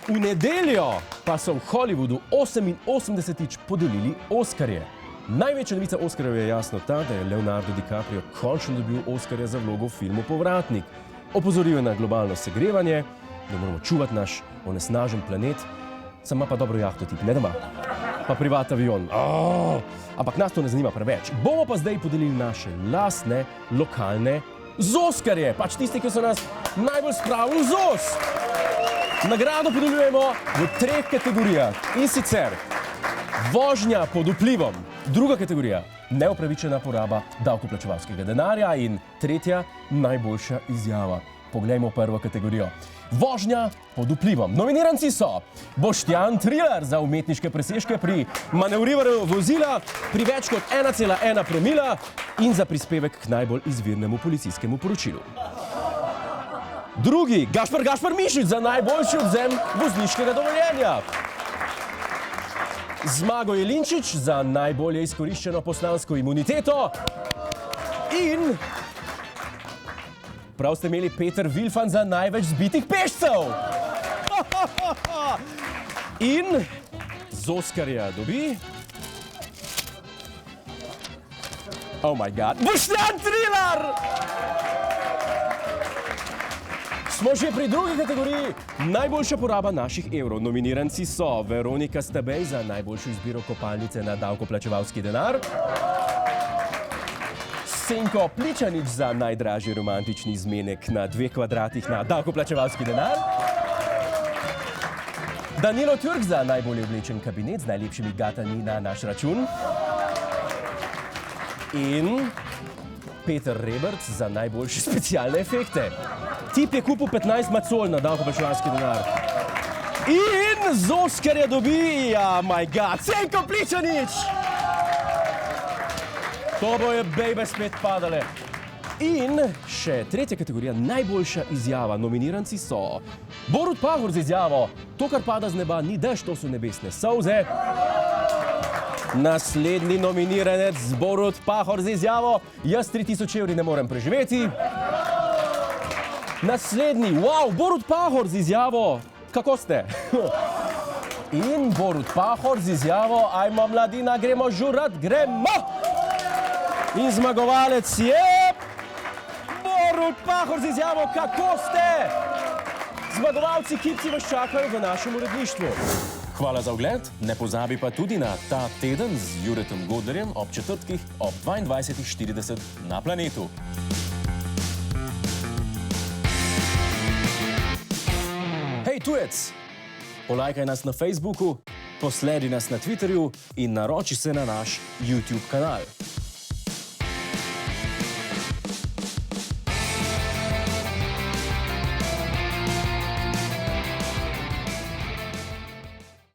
V nedeljo pa so v Hollywoodu 88. podelili Oskarje. Največja novica Oskarjev je jasno ta, da je Leonardo DiCaprio končno dobil Oskarja za vlogo v filmu Povratnik. Opozoril je na globalno segrevanje, da moramo čuvati naš onesnažen planet, sam ima pa dobro jahto tip, ne doma. Pa privat avion. Ampak nas to ne zanima preveč. Bomo pa zdaj podelili naše lastne, lokalne Zoskarje, pač tisti, ki so nas najbolj spravili v Zos. Nagrado podeljujemo v 3 kategorijah, in sicer vožnja pod vplivom, druga kategorija neupravičena poraba davkoplačevalskega denarja in tretja najboljša izjava. Poglejmo prvo kategorijo. Vožnja pod vplivom. Nominiranci so Boštjan Trilar za umetniške presežke pri manevriranju vozila pri več kot 1,1 promila in za prispevek k najbolj izvirnemu policijskemu poročilu. Drugi, Gašper Mišič za najboljši odvzem vozniškega dovoljenja. Zmago Jelinčič za najbolje izkoriščeno poslansko imuniteto. In prav ste imeli Peter Vilfan za največ zbitih pešcev. In Zoskarja dobi... Oh my god, Boštjan Trilar! Smo že pri drugi kategoriji najboljša poraba naših evrov. Nominiranci so Veronika Stabej za najboljšo izbiro kopalnice na davkoplačevalski denar, Senko Pličanič za najdražji romantični zmenek na 2 kvadratih na davkoplačevalski denar, Danilo Turk za najbolje oblečen kabinet z najlepšimi gatami na naš račun in Peter Reberc za najboljše specialne efekte. Tip je kupil 15 macol na davkoplačevalski denar. In Zoskarja dobi, my god, Senko Pličanič! To bojo bejbe spet padale. In še tretja kategorija, najboljša izjava. Nominiranci so Borut Pahor z izjavo To, kar pada z neba, ni dež, to so nebesne solze. Naslednji nominiranec Borut Pahor z izjavo Jaz 3000 evri ne morem preživeti. Naslednji, Borut Pahor z izjavo Kako ste? In Borut Pahor z izjavo Ajmo mladina, gremo žurat, gremo! In zmagovalec je Borut Pahor z izjavo Kako ste? Zmagovalci kipci vas čakajo v našem uredništvu. Hvala za ogled, ne pozabi pa tudi na Ta teden z Juretom Godlerjem ob četrtkih ob 22:40 na Planetu. Hej tujec, polajkaj nas na Facebooku, posledi nas na Twitterju in naroči se na naš YouTube kanal.